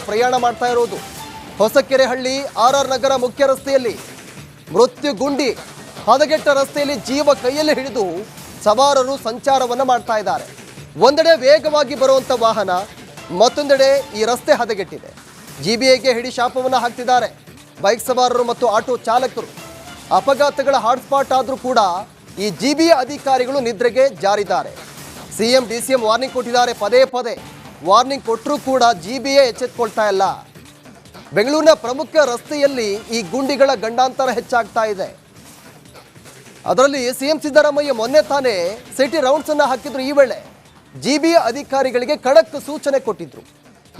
ಪ್ರಯಾಣ ಮಾಡ್ತಾ ಇರೋದು. ಹೊಸಕೆರೆಹಳ್ಳಿ RR ನಗರ ಮುಖ್ಯ ರಸ್ತೆಯಲ್ಲಿ ಮೃತ್ಯು ಗುಂಡಿ ಹದಗೆಟ್ಟ ರಸ್ತೆಯಲ್ಲಿ ಜೀವ ಕೈಯಲ್ಲಿ ಹಿಡಿದು ಸವಾರರು ಸಂಚಾರವನ್ನ ಮಾಡ್ತಾ ಇದ್ದಾರೆ. ಒಂದೆಡೆ ವೇಗವಾಗಿ ಬರುವಂತ ವಾಹನ, ಮತ್ತೊಂದೆಡೆ ಈ ರಸ್ತೆ ಹದಗೆಟ್ಟಿದೆ. GBAಗೆ ಹಿಡಿ ಶಾಪವನ್ನು ಹಾಕ್ತಿದ್ದಾರೆ ಬೈಕ್ ಸವಾರರು ಮತ್ತು ಆಟೋ ಚಾಲಕರು. ಅಪಘಾತಗಳ ಹಾಟ್ಸ್ಪಾಟ್ ಆದರೂ ಕೂಡ ಈ GBA ಅಧಿಕಾರಿಗಳು ನಿದ್ರೆಗೆ ಜಾರಿದ್ದಾರೆ. CM DCM ವಾರ್ನಿಂಗ್ ಕೊಟ್ಟಿದ್ದಾರೆ, ಪದೇ ಪದೇ ವಾರ್ನಿಂಗ್ ಕೊಟ್ಟರೂ ಕೂಡ GBA ಎಚ್ಚೆತ್ತುಕೊಳ್ತಾ ಇಲ್ಲ. ಬೆಂಗಳೂರಿನ ಪ್ರಮುಖ ರಸ್ತೆಯಲ್ಲಿ ಈ ಗುಂಡಿಗಳ ಗಂಡಾಂತರ ಹೆಚ್ಚಾಗ್ತಾ ಇದೆ. ಅದರಲ್ಲಿ CM ಸಿದ್ದರಾಮಯ್ಯ ಮೊನ್ನೆ ತಾನೇ ಸಿಟಿ ರೌಂಡ್ಸ್ ಅನ್ನ ಹಾಕಿದ್ರು. ಈ ವೇಳೆ GBA ಅಧಿಕಾರಿಗಳಿಗೆ ಖಡಕ್ ಸೂಚನೆ ಕೊಟ್ಟಿದ್ರು,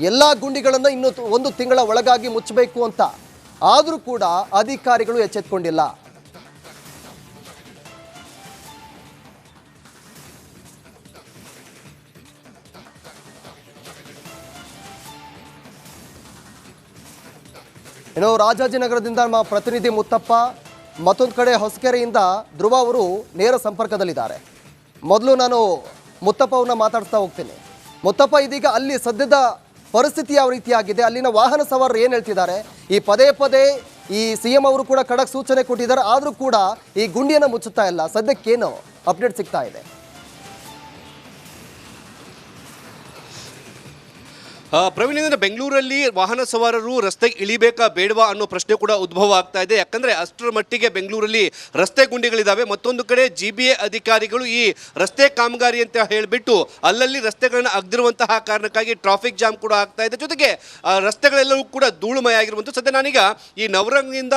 ಎಲ್ಲ ಗುಂಡಿಗಳನ್ನು ಇನ್ನು 1 ತಿಂಗಳ ಒಳಗಾಗಿ ಮುಚ್ಚಬೇಕು ಅಂತ. ಆದರೂ ಕೂಡ ಅಧಿಕಾರಿಗಳು ಎಚ್ಚೆತ್ತುಕೊಂಡಿಲ್ಲ. ಇನ್ನು ರಾಜಾಜಿನಗರದಿಂದ ನಮ್ಮ ಪ್ರತಿನಿಧಿ ಮುತ್ತಪ್ಪ, ಮತ್ತೊಂದು ಕಡೆ ಹೊಸಕೆರೆಯಿಂದ ಧ್ರುವ ಅವರು ನೇರ ಸಂಪರ್ಕದಲ್ಲಿದ್ದಾರೆ. ಮೊದಲು ನಾನು ಮುತ್ತಪ್ಪ ಅವ್ರನ್ನ ಮಾತಾಡ್ತಾ ಹೋಗ್ತೀನಿ. ಮುತ್ತಪ್ಪ, ಇದೀಗ ಅಲ್ಲಿ ಸದ್ಯದ ಪರಿಸ್ಥಿತಿ ಯಾವ ರೀತಿಯಾಗಿದೆ? ಅಲ್ಲಿನ ವಾಹನ ಸವಾರರು ಏನು ಹೇಳ್ತಿದ್ದಾರೆ? ಈ ಪದೇ ಪದೇ ಈ CM ಅವರು ಕೂಡ ಖಡಕ್ ಸೂಚನೆ ಕೊಟ್ಟಿದ್ದಾರೆ, ಆದರೂ ಕೂಡ ಈ ಗುಂಡಿಯನ್ನು ಮುಚ್ಚುತ್ತಾ ಇಲ್ಲ. ಸದ್ಯಕ್ಕೇನು ಅಪ್ಡೇಟ್ ಸಿಗ್ತಾ ಇದೆ? ಪ್ರವೀಣ್, ಬೆಂಗಳೂರಲ್ಲಿ ವಾಹನ ಸವಾರರು ರಸ್ತೆಗೆ ಇಳಿಬೇಕಾ ಬೇಡವಾ ಅನ್ನೋ ಪ್ರಶ್ನೆ ಕೂಡ ಉದ್ಭವ ಆಗ್ತಾ ಇದೆ. ಯಾಕಂದರೆ ಅಷ್ಟರ ಮಟ್ಟಿಗೆ ಬೆಂಗಳೂರಲ್ಲಿ ರಸ್ತೆ ಗುಂಡಿಗಳಿದ್ದಾವೆ. ಮತ್ತೊಂದು ಕಡೆ GBA ಅಧಿಕಾರಿಗಳು ಈ ರಸ್ತೆ ಕಾಮಗಾರಿ ಅಂತ ಹೇಳಿಬಿಟ್ಟು ಅಲ್ಲಲ್ಲಿ ರಸ್ತೆಗಳನ್ನು ಅಗ್ದಿರುವಂತಹ ಕಾರಣಕ್ಕಾಗಿ ಟ್ರಾಫಿಕ್ ಜಾಮ್ ಕೂಡ ಆಗ್ತಾ ಇದೆ. ಜೊತೆಗೆ ರಸ್ತೆಗಳೆಲ್ಲವೂ ಕೂಡ ಧೂಳುಮಯ ಆಗಿರುವಂಥದ್ದು. ಸದ್ಯ ನಾನೀಗ ಈ ನವರಂಗಿಂದ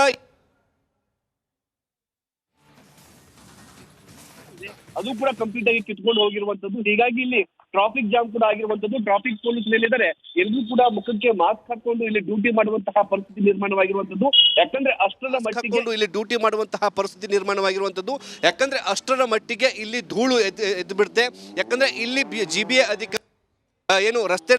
ಅದು ಕೂಡ ಕಂಪ್ಲೀಟ್ ಆಗಿ ಕಿತ್ಕೊಂಡು ಹೋಗಿರುವಂತದ್ದು. ಹೀಗಾಗಿ ಇಲ್ಲಿ ಟ್ರಾಫಿಕ್ ಜಾಮ್ ಕೂಡ ಆಗಿರುವಂತದ್ದು. ಟ್ರಾಫಿಕ್ ಪೊಲೀಸ್ ಮೇಲಿದ್ದಾರೆ, ಎಲ್ಲರೂ ಕೂಡ ಮುಖಕ್ಕೆ ಮಾಸ್ಕ್ ಹಾಕೊಂಡು ಇಲ್ಲಿ ಡ್ಯೂಟಿ ಮಾಡುವಂತಹ ಪರಿಸ್ಥಿತಿ ನಿರ್ಮಾಣವಾಗಿರುವಂತದ್ದು. ಯಾಕಂದ್ರೆ ಅಷ್ಟರ ಮಟ್ಟಿಗೆ ಇಲ್ಲಿ ಡ್ಯೂಟಿ ಮಾಡುವಂತಹ ಪರಿಸ್ಥಿತಿ ನಿರ್ಮಾಣವಾಗಿರುವಂತದ್ದು. ಯಾಕಂದ್ರೆ ಅಷ್ಟರ ಮಟ್ಟಿಗೆ ಇಲ್ಲಿ ಧೂಳು ಎದ್ದು ಬಿಡುತ್ತೆ. ಯಾಕಂದ್ರೆ ಇಲ್ಲಿ GBA ಅಧಿಕಾರಿ ಏನು ರಸ್ತೆ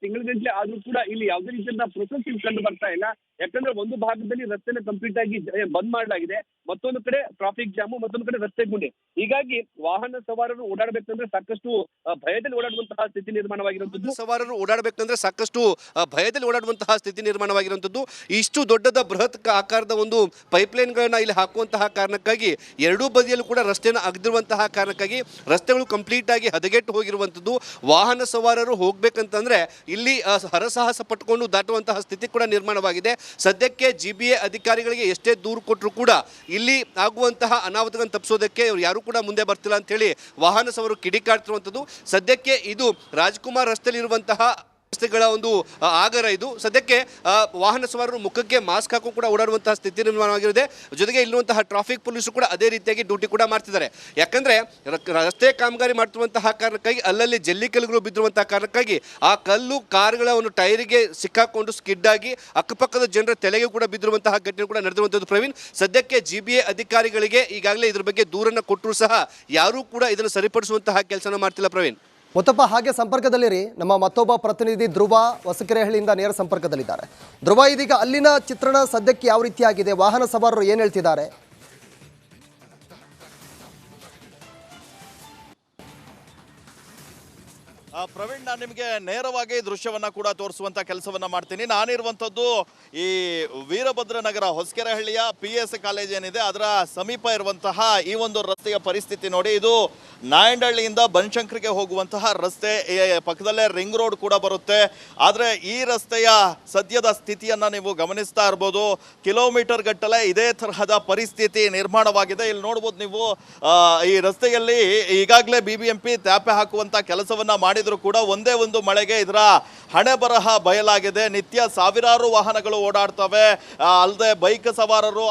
ತಿಂಗಳ ಗಂಟೆ ಆದ್ರೂ ಕೂಡ ಇಲ್ಲಿ ಯಾವುದೇ ರೀತಿಯ ಪ್ರೊಸೆಸ್ ಕಂಡು ಬರ್ತಾ ಇಲ್ಲ. ಯಾಕಂದ್ರೆ ಒಂದು ಭಾಗದಲ್ಲಿ ರಸ್ತೆನ ಕಂಪ್ಲೀಟ್ ಆಗಿ ಬಂದ್ ಮಾಡಲಾಗಿದೆ, ಮತ್ತೊಂದು ಕಡೆ ಟ್ರಾಫಿಕ್ ಜಾಮು, ಮತ್ತೊಂದು ಕಡೆ ರಸ್ತೆ ಗುಂಡಿ. ಹೀಗಾಗಿ ವಾಹನ ಸವಾರರು ಓಡಾಡಬೇಕಂದ್ರೆ ಸಾಕಷ್ಟು ಭಯದಲ್ಲಿ ಓಡಾಡುವಂತಹ ಸ್ಥಿತಿ ನಿರ್ಮಾಣವಾಗಿರುವಂತದ್ದು. ಸ್ಥಿತಿ ನಿರ್ಮಾಣವಾಗಿರುವಂತದ್ದು. ಇಷ್ಟು ದೊಡ್ಡದ ಬೃಹತ್ ಆಕಾರದ ಒಂದು ಪೈಪ್ಲೈನ್ ಗಳನ್ನ ಇಲ್ಲಿ ಹಾಕುವಂತಹ ಕಾರಣಕ್ಕಾಗಿ ಎರಡೂ ಬದಿಯಲ್ಲೂ ಕೂಡ ರಸ್ತೆಯನ್ನು ಅಗದಿರುವಂತಹ ಕಾರಣಕ್ಕಾಗಿ ರಸ್ತೆಗಳು ಕಂಪ್ಲೀಟ್ ಆಗಿ ಹದಗೆಟ್ಟು ಹೋಗಿರುವಂತದ್ದು. ವಾಹನ ಸವಾರರು ಹೋಗ್ಬೇಕಂತಂದ್ರೆ ಇಲ್ಲಿ ಹರಸಾಹಸ ಪಟ್ಟುಕೊಂಡು ದಾಟುವಂತಹ ಸ್ಥಿತಿ ಕೂಡ ನಿರ್ಮಾಣವಾಗಿದೆ. ಸದ್ಯಕ್ಕೆ GBA ಅಧಿಕಾರಿಗಳಿಗೆ ಎಷ್ಟೇ ದೂರು ಕೊಟ್ಟರು ಕೂಡ ಇಲ್ಲಿ ಆಗುವಂತಹ ಅನಾಹುತಗಳನ್ನು ತಪ್ಪಿಸೋದಕ್ಕೆ ಯಾರು ಕೂಡ ಮುಂದೆ ಬರ್ತಿಲ್ಲ ಅಂತ ಹೇಳಿ ವಾಹನ ಸವಾರರು ಕಿಡಿಕಾಡ್ತಿರುವಂಥದ್ದು. ಸದ್ಯಕ್ಕೆ ಇದು ರಾಜ್ಕುಮಾರ್ ರಸ್ತೆಯಲ್ಲಿರುವಂತಹ ರಸ್ತೆಗಳ ಒಂದು ಆಗರ ಇದು. ಸದ್ಯಕ್ಕೆ ವಾಹನ ಸವಾರರು ಮುಖಕ್ಕೆ ಮಾಸ್ಕ್ ಹಾಕಿ ಕೂಡ ಓಡಾಡುವಂತಹ ಸ್ಥಿತಿ ನಿರ್ಮಾಣವಾಗಿರುತ್ತೆ. ಜೊತೆಗೆ ಇಲ್ಲಿರುವಂತಹ ಟ್ರಾಫಿಕ್ ಪೊಲೀಸರು ಕೂಡ ಅದೇ ರೀತಿಯಾಗಿ ಡ್ಯೂಟಿ ಕೂಡ ಮಾಡ್ತಿದ್ದಾರೆ. ಯಾಕಂದ್ರೆ ರಸ್ತೆ ಕಾಮಗಾರಿ ಮಾಡ್ತಿರುವಂತಹ ಕಾರಣಕ್ಕಾಗಿ ಅಲ್ಲಲ್ಲಿ ಜಲ್ಲಿ ಕಲ್ಲುಗಳು ಬಿದ್ದಿರುವಂತಹ ಕಾರಣಕ್ಕಾಗಿ ಆ ಕಲ್ಲು ಕಾರುಗಳ ಒಂದು ಟೈರಿಗೆ ಸಿಕ್ಕಾಕೊಂಡು ಸ್ಕಿಡ್ ಆಗಿ ಅಕ್ಕಪಕ್ಕದ ಜನರ ತಲೆಗೆ ಕೂಡ ಬಿದ್ದಿರುವಂತಹ ಘಟನೆ ಕೂಡ ನಡೆದಿರುವಂಥದ್ದು. ಪ್ರವೀಣ್, ಸದ್ಯಕ್ಕೆ GBA ಅಧಿಕಾರಿಗಳಿಗೆ ಈಗಾಗಲೇ ಇದ್ರ ಬಗ್ಗೆ ದೂರನ್ನು ಕೊಟ್ಟರು ಸಹ ಯಾರೂ ಕೂಡ ಇದನ್ನು ಸರಿಪಡಿಸುವಂತಹ ಕೆಲಸನ ಮಾಡ್ತಿಲ್ಲ. ಪ್ರವೀಣ್, ಮುತ್ತಪ್ಪ, ಹಾಗೆ ಸಂಪರ್ಕದಲ್ಲಿರಿ. ನಮ್ಮ ಮತ್ತೊಬ್ಬ ಪ್ರತಿನಿಧಿ ಧ್ರುವ ಹೊಸಕೆರೆಹಳ್ಳಿಯಿಂದ ನೇರ ಸಂಪರ್ಕದಲ್ಲಿದ್ದಾರೆ. ಧ್ರುವ, ಇದೀಗ ಅಲ್ಲಿನ ಚಿತ್ರಣ ಸದ್ಯಕ್ಕೆ ಯಾವ ರೀತಿಯಾಗಿದೆ? ವಾಹನ ಸವಾರರು ಏನು ಹೇಳ್ತಿದ್ದಾರೆ? ಪ್ರವೀಣ್, ನಾನು ನಿಮಗೆ ನೇರವಾಗಿ ದೃಶ್ಯವನ್ನ ಕೂಡ ತೋರಿಸುವಂತ ಕೆಲಸವನ್ನ ಮಾಡ್ತೀನಿ. ನಾನಿರುವಂಥದ್ದು ಈ ವೀರಭದ್ರ ನಗರ ಹೊಸಕೆರೆಹಳ್ಳಿಯ PS ಕಾಲೇಜ್ ಏನಿದೆ ಅದರ ಸಮೀಪ ಇರುವಂತಹ ಈ ಒಂದು ರಸ್ತೆಯ ಪರಿಸ್ಥಿತಿ ನೋಡಿ. ಇದು ನಾಯಂಡಹಳ್ಳಿಯಿಂದ ಬನಶಂಕರಿಗೆ ಹೋಗುವಂತಹ ರಸ್ತೆ, ಪಕ್ಕದಲ್ಲೇ ರಿಂಗ್ ರೋಡ್ ಕೂಡ ಬರುತ್ತೆ. ಆದರೆ ಈ ರಸ್ತೆಯ ಸದ್ಯದ ಸ್ಥಿತಿಯನ್ನ ನೀವು ಗಮನಿಸ್ತಾ ಇರ್ಬೋದು. ಕಿಲೋಮೀಟರ್ ಗಟ್ಟಲೆ ಇದೇ ತರಹದ ಪರಿಸ್ಥಿತಿ ನಿರ್ಮಾಣವಾಗಿದೆ. ಇಲ್ಲಿ ನೋಡ್ಬೋದು ನೀವು, ಈ ರಸ್ತೆಯಲ್ಲಿ ಈಗಾಗಲೇ BBMP ತ್ಯಾಪೆ ಹಾಕುವಂತ ಕೆಲಸವನ್ನ ಮಾಡಿದ್ರು ಕೂಡ ಒಂದೇ ಒಂದು ಮಳೆಗೆ ಇದರ ಹಣೆ ಬರಹ ಬಯಲಾಗಿದೆ. ನಿತ್ಯ ಸಾವಿರಾರು ವಾಹನಗಳು ಓಡಾಡ್ತವೆ. ಅಲ್ಲದೆ ಬೈಕ್ ಸವಾರರು,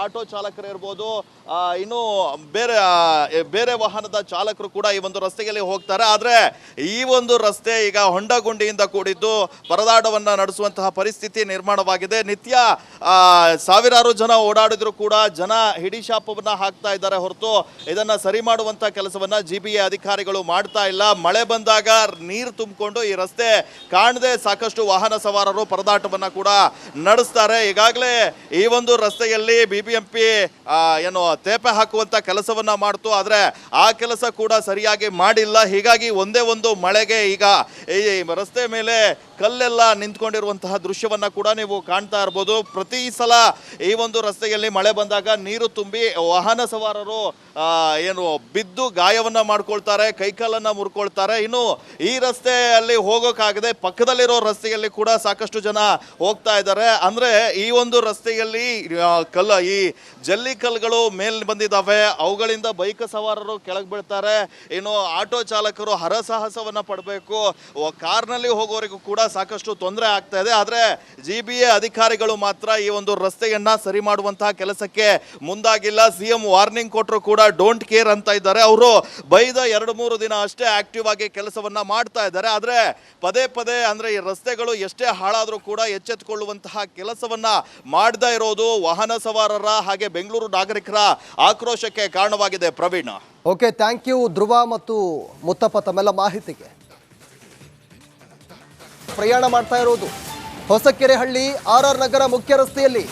ಆಟೋ ಚಾಲಕರು ಇರ್ಬೋದು, ಇನ್ನು ಬೇರೆ ವಾಹನದ ಚಾಲಕರು ಕೂಡ ಈ ಒಂದು ರಸ್ತೆಯಲ್ಲಿ ಹೋಗ್ತಾರೆ. ಆದರೆ ಈ ಒಂದು ರಸ್ತೆ ಈಗ ಹೊಂಡಗುಂಡಿಯಿಂದ ಕೂಡಿದ್ದು ಪರದಾಟವನ್ನು ನಡೆಸುವಂತಹ ಪರಿಸ್ಥಿತಿ ನಿರ್ಮಾಣವಾಗಿದೆ. ನಿತ್ಯ ಸಾವಿರಾರು ಜನ ಓಡಾಡಿದ್ರು ಕೂಡ ಜನ ಹಿಡಿಶಾಪವನ್ನು ಹಾಕ್ತಾ ಇದ್ದಾರೆ ಹೊರತು ಇದನ್ನ ಸರಿ ಮಾಡುವಂತ ಕೆಲಸವನ್ನ GBA ಅಧಿಕಾರಿಗಳು ಮಾಡ್ತಾ ಇಲ್ಲ. ಮಳೆ ಬಂದಾಗ ನೀರು ತುಂಬಿಕೊಂಡು ಈ ರಸ್ತೆ ಕಾಣದೆ ಸಾಕಷ್ಟು ವಾಹನ ಸವಾರರು ಪರದಾಟವನ್ನ ಕೂಡ ನಡೆಸ್ತಾರೆ. ಈಗಾಗಲೇ ಈ ಒಂದು ರಸ್ತೆಯಲ್ಲಿ BBMP ಏನು ತೇಪೆ ಹಾಕುವಂತ ಕೆಲಸವನ್ನ ಮಾಡ್ತು, ಆದ್ರೆ ಆ ಕೆಲಸ ಕೂಡ ಸರಿಯಾಗಿ ಮಾಡಿಲ್ಲ. ಹೀಗಾಗಿ ಒಂದೇ ಒಂದು ಮಳೆಗೆ ಈಗ ಈ ರಸ್ತೆ ಮೇಲೆ ಕಲ್ಲೆಲ್ಲ ನಿಂತ್ಕೊಂಡಿರುವಂತಹ ದೃಶ್ಯವನ್ನ ಕೂಡ ನೀವು ಕಾಣ್ತಾ ಇರ್ಬೋದು. ಪ್ರತಿ ಸಲ ಈ ಒಂದು ರಸ್ತೆಯಲ್ಲಿ ಮಳೆ ಬಂದಾಗ ನೀರು ತುಂಬಿ ವಾಹನ ಸವಾರರು ಏನು ಬಿದ್ದು ಗಾಯವನ್ನ ಮಾಡ್ಕೊಳ್ತಾರೆ, ಕೈಕಾಲನ್ನ ಮುರ್ಕೊಳ್ತಾರೆ. ಇನ್ನು ಈ ರಸ್ತೆಯಲ್ಲಿ ಹೋಗೋಕ್ಕಾಗದೆ ಪಕ್ಕದಲ್ಲಿರೋ ರಸ್ತೆಯಲ್ಲಿ ಕೂಡ ಸಾಕಷ್ಟು ಜನ ಹೋಗ್ತಾ ಇದ್ದಾರೆ. ಅಂದ್ರೆ ಈ ಒಂದು ರಸ್ತೆಯಲ್ಲಿ ಈ ಜಲ್ಲಿ ಕಲ್ಲುಗಳು ಮೇಲ್ ಬಂದಿದ್ದಾವೆ, ಅವುಗಳಿಂದ ಬೈಕ್ ಸವಾರರು ಕೆಳಗೆ ಬೀಳ್ತಾರೆ. ಇನ್ನು ಆಟೋ ಚಾಲಕರು ಹರಸಾಹಸವನ್ನ ಪಡಬೇಕು, ಕಾರ್ನಲ್ಲಿ ಹೋಗೋರಿಗೂ ಕೂಡ ಸಾಕಷ್ಟು ತೊಂದರೆ ಆಗ್ತಾ ಇದೆ. ಆದ್ರೆ GBA ಅಧಿಕಾರಿಗಳು ಮಾತ್ರ ಈ ಒಂದು ರಸ್ತೆಯನ್ನ ಸರಿ ಮಾಡುವಂತಹ ಕೆಲಸಕ್ಕೆ ಮುಂದಾಗಿಲ್ಲ. CM ವಾರ್ನಿಂಗ್ ಕೊಟ್ಟರು ಕೂಡ ಡೋಂಟ್ ಕೇರ್ ಅಂತ ಇದ್ದಾರೆ. ಅವರು ಬೈದ 2-3 ದಿನ ಅಷ್ಟೇ ಆಕ್ಟಿವ್ ಆಗಿ ಕೆಲಸವನ್ನ ಮಾಡ್ತಾ ಇದ್ದಾರೆ. ಆದ್ರೆ ಪದೇ ಪದೇ ಅಂದ್ರೆ ಈ ರಸ್ತೆಗಳು ಎಷ್ಟೇ ಹಾಳಾದ್ರೂ ಕೂಡ ಎಚ್ಚೆತ್ತುಕೊಳ್ಳುವಂತಹ ಕೆಲಸವನ್ನ ಮಾಡದೇ ಇರೋದು ವಾಹನ ಸವಾರರ ಹಾಗೆ ಬೆಂಗಳೂರು ನಾಗರಿಕರ ಆಕ್ರೋಶಕ್ಕೆ ಕಾರಣವಾಗಿದೆ. ಪ್ರವೀಣ್, ಓಕೆ, ಥ್ಯಾಂಕ್ ಯು ಧ್ರುವ ಮತ್ತು ಮುತ್ತಪ್ಪ ತಮ್ಮೆಲ್ಲ ಮಾಹಿತಿಗೆ. ಪ್ರಯಾಣ ಮಾಡ್ತಾ ಇರೋದು ಹೊಸಕೆರೆಹಳ್ಳಿ RR ನಗರ ಮುಖ್ಯ ರಸ್ತೆಯಲ್ಲಿ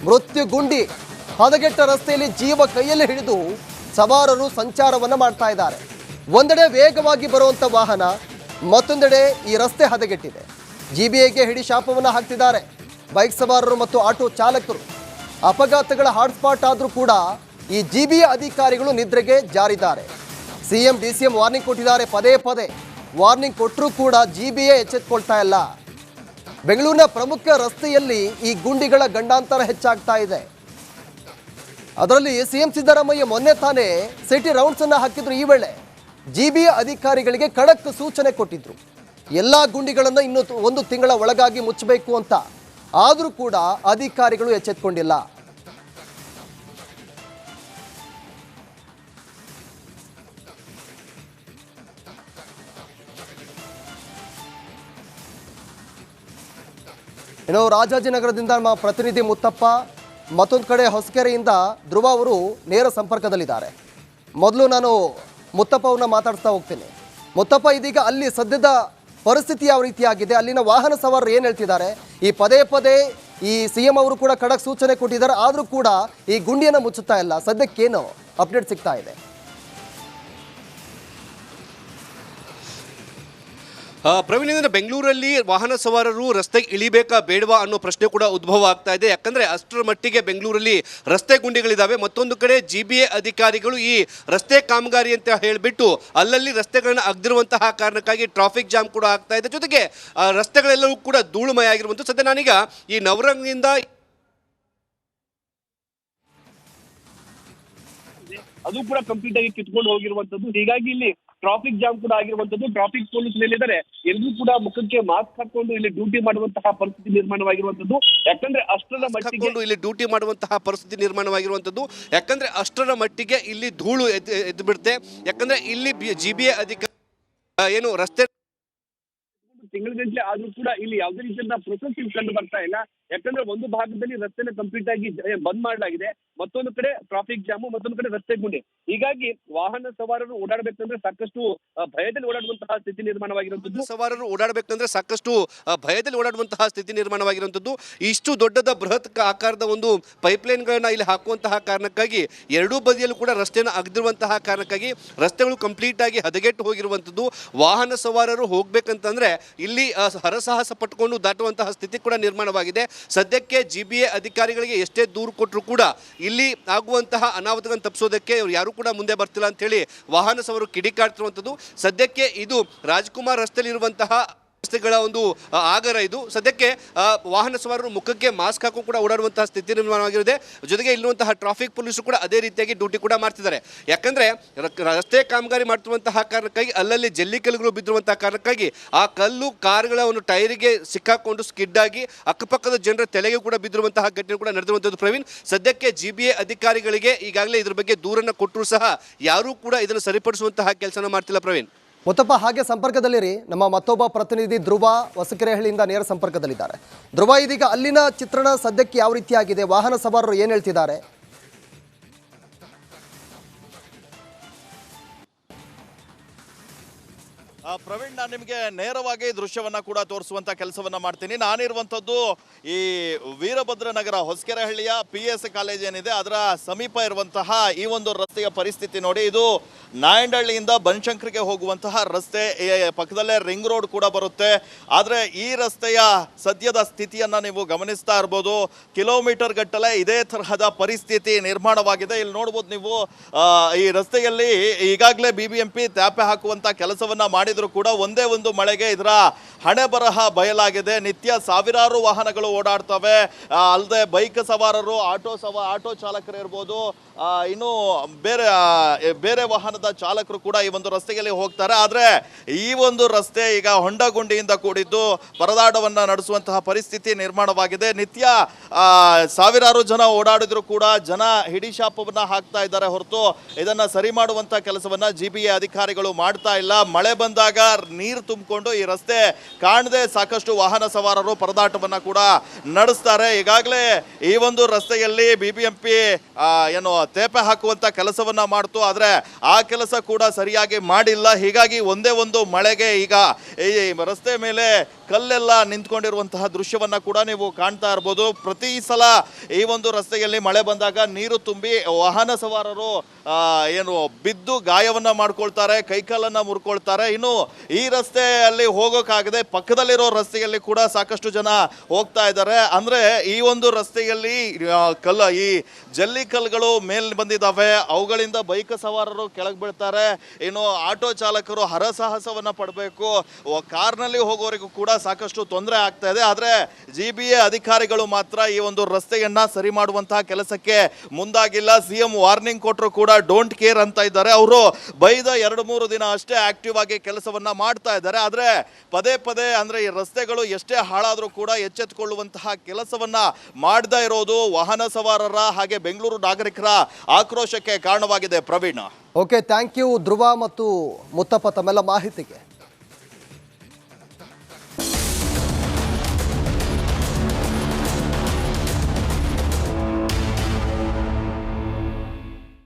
ಮೃತ್ಯು ಗುಂಡಿ ಹದಗೆಟ್ಟ ರಸ್ತೆಯಲ್ಲಿ ಜೀವ ಕೈಯಲ್ಲಿ ಹಿಡಿದು ಸವಾರರು ಸಂಚಾರವನ್ನು ಮಾಡ್ತಾ ಇದ್ದಾರೆ. ಒಂದೆಡೆ ವೇಗವಾಗಿ ಬರುವಂಥ ವಾಹನ, ಮತ್ತೊಂದೆಡೆ ಈ ರಸ್ತೆ ಹದಗೆಟ್ಟಿದೆ. GBAಗೆ ಹಿಡಿ ಶಾಪವನ್ನು ಹಾಕ್ತಿದ್ದಾರೆ ಬೈಕ್ ಸವಾರರು ಮತ್ತು ಆಟೋ ಚಾಲಕರು. ಅಪಘಾತಗಳ ಹಾಟ್ಸ್ಪಾಟ್ ಆದರೂ ಕೂಡ ಈ GBA ಅಧಿಕಾರಿಗಳು ನಿದ್ರೆಗೆ ಜಾರಿದ್ದಾರೆ. CM DCM ವಾರ್ನಿಂಗ್ ಕೊಟ್ಟಿದ್ದಾರೆ, ಪದೇ ಪದೇ ವಾರ್ನಿಂಗ್ ಕೊಟ್ಟರೂ ಕೂಡ GBA ಎಚ್ಚೆತ್ಕೊಳ್ತಾ ಇಲ್ಲ. ಬೆಂಗಳೂರಿನ ಪ್ರಮುಖ ರಸ್ತೆಯಲ್ಲಿ ಈ ಗುಂಡಿಗಳ ಗಂಡಾಂತರ ಹೆಚ್ಚಾಗ್ತಾ ಇದೆ. ಅದರಲ್ಲಿ CM ಸಿದ್ದರಾಮಯ್ಯ ಮೊನ್ನೆ ತಾನೇ ಸಿಟಿ ರೌಂಡ್ಸ್ ಅನ್ನು ಹಾಕಿದ್ರು. ಈ ವೇಳೆ GBA ಅಧಿಕಾರಿಗಳಿಗೆ ಖಡಕ್ ಸೂಚನೆ ಕೊಟ್ಟಿದ್ರು, ಎಲ್ಲ ಗುಂಡಿಗಳನ್ನು ಇನ್ನು 1 ತಿಂಗಳ ಒಳಗಾಗಿ ಮುಚ್ಚಬೇಕು ಅಂತ. ಆದರೂ ಕೂಡ ಅಧಿಕಾರಿಗಳು ಎಚ್ಚೆತ್ಕೊಂಡಿಲ್ಲ. ಇನ್ನು ರಾಜಾಜಿನಗರದಿಂದ ನಮ್ಮ ಪ್ರತಿನಿಧಿ ಮುತ್ತಪ್ಪ, ಮತ್ತೊಂದು ಕಡೆ ಹೊಸಕೆರೆಯಿಂದ ಧ್ರುವ ಅವರು ನೇರ ಸಂಪರ್ಕದಲ್ಲಿದ್ದಾರೆ. ಮೊದಲು ನಾನು ಮುತ್ತಪ್ಪ ಅವ್ರನ್ನ ಮಾತಾಡ್ತಾ ಹೋಗ್ತೀನಿ. ಮುತ್ತಪ್ಪ, ಇದೀಗ ಅಲ್ಲಿ ಸದ್ಯದ ಪರಿಸ್ಥಿತಿ ಯಾವ ರೀತಿಯಾಗಿದೆ? ಅಲ್ಲಿನ ವಾಹನ ಸವಾರರು ಏನು ಹೇಳ್ತಿದ್ದಾರೆ? ಈ ಪದೇ ಪದೇ ಈ CM ಅವರು ಕೂಡ ಖಡಕ್ ಸೂಚನೆ ಕೊಟ್ಟಿದ್ದಾರೆ, ಆದರೂ ಕೂಡ ಈ ಗುಂಡಿಯನ್ನು ಮುಚ್ಚುತ್ತಾ ಇಲ್ಲ. ಸದ್ಯಕ್ಕೇನು ಅಪ್ಡೇಟ್ ಸಿಗ್ತಾ ಇದೆ? ಪ್ರವೀಣ್, ಬೆಂಗಳೂರಲ್ಲಿ ವಾಹನ ಸವಾರರು ರಸ್ತೆಗೆ ಇಳಿಬೇಕಾ ಬೇಡವಾ ಅನ್ನೋ ಪ್ರಶ್ನೆ ಕೂಡ ಉದ್ಭವ ಆಗ್ತಾ ಇದೆ. ಯಾಕಂದ್ರೆ ಅಷ್ಟರ ಮಟ್ಟಿಗೆ ಬೆಂಗಳೂರಲ್ಲಿ ರಸ್ತೆ ಗುಂಡಿಗಳಿದ್ದಾವೆ. ಮತ್ತೊಂದು ಕಡೆ GBA ಅಧಿಕಾರಿಗಳು ಈ ರಸ್ತೆ ಕಾಮಗಾರಿ ಅಂತ ಹೇಳಿಬಿಟ್ಟು ಅಲ್ಲಲ್ಲಿ ರಸ್ತೆಗಳನ್ನ ಅಗ್ದಿರುವಂತಹ ಕಾರಣಕ್ಕಾಗಿ ಟ್ರಾಫಿಕ್ ಜಾಮ್ ಕೂಡ ಆಗ್ತಾ ಇದೆ. ಜೊತೆಗೆ ರಸ್ತೆಗಳೆಲ್ಲವೂ ಕೂಡ ಧೂಳುಮಯ ಆಗಿರುವಂಥದ್ದು. ಸದ್ಯ ನಾನೀಗ ಈ ನವರಂಗಿಂದ ಅದು ಕೂಡ ಕಂಪ್ಲೀಟ್ ಆಗಿ ಕಿತ್ಕೊಂಡು ಹೋಗಿರುವಂತದ್ದು. ಹೀಗಾಗಿ ಇಲ್ಲಿ ಟ್ರಾಫಿಕ್ ಜಾಮ್ ಕೂಡ ಆಗಿರುವಂತದ್ದು. ಟ್ರಾಫಿಕ್ ಪೊಲೀಸ್ ಏನಿದ್ದಾರೆ ಎಲ್ಲರೂ ಕೂಡ ಮುಖಕ್ಕೆ ಮಾಸ್ಕ್ ಹಾಕೊಂಡು ಇಲ್ಲಿ ಡ್ಯೂಟಿ ಮಾಡುವಂತಹ ಪರಿಸ್ಥಿತಿ ನಿರ್ಮಾಣವಾಗಿರುವಂತದ್ದು. ಯಾಕಂದ್ರೆ ಅಷ್ಟರ ಮಟ್ಟಿಗೆ ಇಲ್ಲಿ ಧೂಳು ಎದ್ದು ಬಿಡುತ್ತೆ. ಯಾಕಂದ್ರೆ ಇಲ್ಲಿ GBA ಅಧಿಕಾರಿ ಏನು ರಸ್ತೆ ತಿಂಗಳಿಗಂಟಲೆ ಆದ್ರೂ ಕೂಡ ಇಲ್ಲಿ ಯಾವುದೇ ರೀತಿಯ ಪ್ರೊಸೆಸ್ ಕಂಡು ಬರ್ತಾ ಇಲ್ಲ. ಯಾಕಂದ್ರೆ ಒಂದು ಭಾಗದಲ್ಲಿ ರಸ್ತೆನ ಕಂಪ್ಲೀಟ್ ಆಗಿ ಬಂದ್ ಮಾಡಲಾಗಿದೆ, ಮತ್ತೊಂದು ಕಡೆ ಟ್ರಾಫಿಕ್ ಜಾಮು, ಮತ್ತೊಂದು ಕಡೆ ರಸ್ತೆ ಗುಂಡಿ. ಹೀಗಾಗಿ ವಾಹನ ಸವಾರರು ಓಡಾಡಬೇಕಂದ್ರೆ ಸಾಕಷ್ಟು ಭಯದಲ್ಲಿ ಓಡಾಡುವಂತಹ ಸ್ಥಿತಿ ನಿರ್ಮಾಣವಾಗಿರುವಂತದ್ದು. ಇಷ್ಟು ದೊಡ್ಡದ ಬೃಹತ್ ಆಕಾರದ ಒಂದು ಪೈಪ್ಲೈನ್ ಗಳನ್ನ ಇಲ್ಲಿ ಹಾಕುವಂತಹ ಕಾರಣಕ್ಕಾಗಿ ಎರಡೂ ಬದಿಯಲ್ಲೂ ಕೂಡ ರಸ್ತೆನ ಅಗದಿರುವಂತಹ ಕಾರಣಕ್ಕಾಗಿ ರಸ್ತೆಗಳು ಕಂಪ್ಲೀಟ್ ಆಗಿ ಹದಗೆಟ್ಟು ಹೋಗಿರುವಂತದ್ದು. ವಾಹನ ಸವಾರರು ಹೋಗ್ಬೇಕಂತಂದ್ರೆ ಇಲ್ಲಿ ಹರಸಾಹಸ ಪಟ್ಟುಕೊಂಡು ದಾಟುವಂತಹ ಸ್ಥಿತಿ ಕೂಡ ನಿರ್ಮಾಣವಾಗಿದೆ. ಸದ್ಯಕ್ಕೆ GBA ಅಧಿಕಾರಿಗಳಿಗೆ ಎಷ್ಟೇ ದೂರು ಕೊಟ್ಟರು ಕೂಡ ಇಲ್ಲಿ ಆಗುವಂತಹ ಅನಾಹುತಗಳನ್ನು ತಪ್ಪಿಸೋದಕ್ಕೆ ಯಾರು ಕೂಡ ಮುಂದೆ ಬರ್ತಿಲ್ಲ ಅಂತ ಹೇಳಿ ವಾಹನ ಸವಾರರು ಕಿಡಿಕಾಡ್ತಿರುವಂಥದ್ದು. ಸದ್ಯಕ್ಕೆ ಇದು ರಾಜ್ಕುಮಾರ್ ರಸ್ತೆಯಲ್ಲಿ ಇರುವಂತಹ ರಸ್ತೆಗಳ ಒಂದು ಆಗರ ಇದು. ಸದ್ಯಕ್ಕೆ ವಾಹನ ಸವಾರರು ಮುಖಕ್ಕೆ ಮಾಸ್ಕ್ ಹಾಕಿ ಕೂಡ ಓಡಾಡುವಂತಹ ಸ್ಥಿತಿ ನಿರ್ಮಾಣವಾಗಿರುತ್ತೆ. ಜೊತೆಗೆ ಇಲ್ಲಿರುವಂತಹ ಟ್ರಾಫಿಕ್ ಪೊಲೀಸರು ಕೂಡ ಅದೇ ರೀತಿಯಾಗಿ ಡ್ಯೂಟಿ ಕೂಡ ಮಾಡ್ತಿದ್ದಾರೆ. ಯಾಕಂದ್ರೆ ರಸ್ತೆ ಕಾಮಗಾರಿ ಮಾಡ್ತಿರುವಂತಹ ಕಾರಣಕ್ಕಾಗಿ ಅಲ್ಲಲ್ಲಿ ಜಲ್ಲಿ ಕಲ್ಲುಗಳು ಬಿದ್ದಿರುವಂತಹ ಕಾರಣಕ್ಕಾಗಿ ಆ ಕಲ್ಲು ಕಾರುಗಳ ಒಂದು ಟೈರಿಗೆ ಸಿಕ್ಕಾಕೊಂಡು ಸ್ಕಿಡ್ ಆಗಿ ಅಕ್ಕಪಕ್ಕದ ಜನರ ತಲೆಗೆ ಕೂಡ ಬಿದ್ದಿರುವಂತಹ ಘಟನೆ ಕೂಡ ನಡೆದಿರುವಂಥದ್ದು. ಪ್ರವೀಣ್, ಸದ್ಯಕ್ಕೆ GBA ಅಧಿಕಾರಿಗಳಿಗೆ ಈಗಾಗಲೇ ಇದ್ರ ಬಗ್ಗೆ ದೂರನ್ನು ಕೊಟ್ಟರು ಸಹ ಯಾರೂ ಕೂಡ ಇದನ್ನು ಸರಿಪಡಿಸುವಂತಹ ಕೆಲಸನ ಮಾಡ್ತಿಲ್ಲ. ಪ್ರವೀಣ್, ಮುತ್ತಪ್ಪ, ಹಾಗೆ ಸಂಪರ್ಕದಲ್ಲಿರಿ. ನಮ್ಮ ಮತ್ತೊಬ್ಬ ಪ್ರತಿನಿಧಿ ಧ್ರುವ ಹೊಸಕೆರೆಹಳ್ಳಿಯಿಂದ ನೇರ ಸಂಪರ್ಕದಲ್ಲಿದ್ದಾರೆ. ಧ್ರುವ, ಇದೀಗ ಅಲ್ಲಿನ ಚಿತ್ರಣ ಸದ್ಯಕ್ಕೆ ಯಾವ ರೀತಿಯಾಗಿದೆ? ವಾಹನ ಸವಾರರು ಏನು ಹೇಳ್ತಿದ್ದಾರೆ? ಪ್ರವೀಣ್, ನಾನು ನಿಮಗೆ ನೇರವಾಗಿ ದೃಶ್ಯವನ್ನ ಕೂಡ ತೋರಿಸುವಂತ ಕೆಲಸವನ್ನ ಮಾಡ್ತೀನಿ. ನಾನಿರುವಂತದ್ದು ಈ ವೀರಭದ್ರ ನಗರ ಹೊಸಕೆರೆಹಳ್ಳಿಯ PS ಕಾಲೇಜ್ ಏನಿದೆ ಅದರ ಸಮೀಪ ಇರುವಂತಹ ಈ ಒಂದು ರಸ್ತೆಯ ಪರಿಸ್ಥಿತಿ ನೋಡಿ. ಇದು ನಾಯಂಡಹಳ್ಳಿಯಿಂದ ಬನಶಂಕರಿಗೆ ಹೋಗುವಂತಹ ರಸ್ತೆ, ಪಕ್ಕದಲ್ಲೇ ರಿಂಗ್ ರೋಡ್ ಕೂಡ ಬರುತ್ತೆ. ಆದರೆ ಈ ರಸ್ತೆಯ ಸದ್ಯದ ಸ್ಥಿತಿಯನ್ನ ನೀವು ಗಮನಿಸ್ತಾ ಇರ್ಬೋದು. ಕಿಲೋಮೀಟರ್ ಗಟ್ಟಲೆ ಇದೇ ತರಹದ ಪರಿಸ್ಥಿತಿ ನಿರ್ಮಾಣವಾಗಿದೆ. ಇಲ್ಲಿ ನೋಡ್ಬೋದು ನೀವು, ಈ ರಸ್ತೆಯಲ್ಲಿ ಈಗಾಗಲೇ BBMP ತ್ಯಾಪೆ ಹಾಕುವಂತ ಕೆಲಸವನ್ನ ಮಾಡಿದ್ರು ಕೂಡ ಒಂದೇ ಒಂದು ಮಳೆಗೆ ಇದರ ಹಣೆ ಬರಹ ಬಯಲಾಗಿದೆ. ನಿತ್ಯ ಸಾವಿರಾರು ವಾಹನಗಳು ಓಡಾಡ್ತವೆ. ಅಲ್ಲದೆ ಬೈಕ್ ಸವಾರರು, ಆಟೋ ಚಾಲಕರು ಇರ್ಬೋದು, ಇನ್ನು ಬೇರೆ ವಾಹನದ ಚಾಲಕರು ಕೂಡ ಈ ಒಂದು ರಸ್ತೆಯಲ್ಲಿ ಹೋಗ್ತಾರೆ. ಆದರೆ ಈ ಒಂದು ರಸ್ತೆ ಈಗ ಹೊಂಡಗುಂಡಿಯಿಂದ ಕೂಡಿದ್ದು ಪರದಾಟವನ್ನ ನಡೆಸುವಂತಹ ಪರಿಸ್ಥಿತಿ ನಿರ್ಮಾಣವಾಗಿದೆ. ನಿತ್ಯ ಸಾವಿರಾರು ಜನ ಓಡಾಡಿದ್ರು ಕೂಡ ಜನ ಹಿಡಿಶಾಪವನ್ನ ಹಾಕ್ತಾ ಇದ್ದಾರೆ ಹೊರತು ಇದನ್ನ ಸರಿ ಮಾಡುವಂತ ಕೆಲಸವನ್ನ GBA ಅಧಿಕಾರಿಗಳು ಮಾಡ್ತಾ ಇಲ್ಲ. ಮಳೆ ಬಂದಾಗ ನೀರು ತುಂಬಿಕೊಂಡು ಈ ರಸ್ತೆ ಕಾಣದೆ ಸಾಕಷ್ಟು ವಾಹನ ಸವಾರರು ಪರದಾಟವನ್ನ ಕೂಡ ನಡೆಸ್ತಾರೆ. ಈಗಾಗಲೇ ಈ ಒಂದು ರಸ್ತೆಯಲ್ಲಿ BBMP ಏನು ತೇಪೆ ಹಾಕುವಂತ ಕೆಲಸವನ್ನ ಮಾಡ್ತು, ಆದ್ರೆ ಆ ಕೆಲಸ ಕೂಡ ಸರಿಯಾಗಿ ಮಾಡಿಲ್ಲ. ಹೀಗಾಗಿ ಒಂದೇ ಒಂದು ಮಳೆಗೆ ಈಗ ಈ ರಸ್ತೆ ಮೇಲೆ ಕಲ್ಲೆಲ್ಲ ನಿಂತ್ಕೊಂಡಿರುವಂತಹ ದೃಶ್ಯವನ್ನ ಕೂಡ ನೀವು ಕಾಣ್ತಾ ಇರ್ಬೋದು. ಪ್ರತಿ ಸಲ ಈ ಒಂದು ರಸ್ತೆಯಲ್ಲಿ ಮಳೆ ಬಂದಾಗ ನೀರು ತುಂಬಿ ವಾಹನ ಸವಾರರು ಏನು ಬಿದ್ದು ಗಾಯವನ್ನ ಮಾಡ್ಕೊಳ್ತಾರೆ, ಕೈಕಾಲನ್ನ ಮುರ್ಕೊಳ್ತಾರೆ. ಇನ್ನು ಈ ರಸ್ತೆಯಲ್ಲಿ ಹೋಗೋಕ್ಕಾಗದೆ ಪಕ್ಕದಲ್ಲಿರೋ ರಸ್ತೆಯಲ್ಲಿ ಕೂಡ ಸಾಕಷ್ಟು ಜನ ಹೋಗ್ತಾ ಇದ್ದಾರೆ. ಅಂದ್ರೆ ಈ ಒಂದು ರಸ್ತೆಯಲ್ಲಿ ಈ ಜಲ್ಲಿ ಕಲ್ಲುಗಳು ಮೇಲ್ ಬಂದಿದ್ದಾವೆ, ಅವುಗಳಿಂದ ಬೈಕ್ ಸವಾರರು ಕೆಳಗೆ ಬೀಳ್ತಾರೆ. ಇನ್ನು ಆಟೋ ಚಾಲಕರು ಹರಸಾಹಸವನ್ನ ಪಡಬೇಕು. ಕಾರ್ನಲ್ಲಿ ಹೋಗೋರಿಗೂ ಕೂಡ ಸಾಕಷ್ಟು ತೊಂದರೆ ಆಗ್ತಾ ಇದೆ. ಆದ್ರೆ GBA ಅಧಿಕಾರಿಗಳು ಮಾತ್ರ ಈ ಒಂದು ರಸ್ತೆಯನ್ನ ಸರಿ ಮಾಡುವಂತಹ ಕೆಲಸಕ್ಕೆ ಮುಂದಾಗಿಲ್ಲ. CM ವಾರ್ನಿಂಗ್ ಕೊಟ್ಟರು ಕೂಡ ಡೋಂಟ್ ಕೇರ್ ಅಂತ ಇದ್ದಾರೆ. ಅವರು ಬೈದ 2-3 ದಿನ ಅಷ್ಟೇ ಆಕ್ಟಿವ್ ಆಗಿ ಕೆಲಸವನ್ನ ಮಾಡ್ತಾ ಇದ್ದಾರೆ. ಆದ್ರೆ ಪದೇ ಅಂದ್ರೆ ಈ ರಸ್ತೆಗಳು ಎಷ್ಟೇ ಹಾಳಾದ್ರೂ ಕೂಡ ಎಚ್ಚೆತ್ತುಕೊಳ್ಳುವಂತಹ ಕೆಲಸವನ್ನ ಮಾಡದೇ ಇರೋದು ವಾಹನ ಸವಾರರ ಹಾಗೆ ಬೆಂಗಳೂರು ನಾಗರಿಕರ ಆಕ್ರೋಶಕ್ಕೆ ಕಾರಣವಾಗಿದೆ. ಪ್ರವೀಣ್, ಓಕೆ, ಥ್ಯಾಂಕ್ ಯು ಧ್ರುವ ಮತ್ತು ಮುತ್ತಪ್ಪ ತಮ್ಮೆಲ್ಲ ಮಾಹಿತಿಗೆ.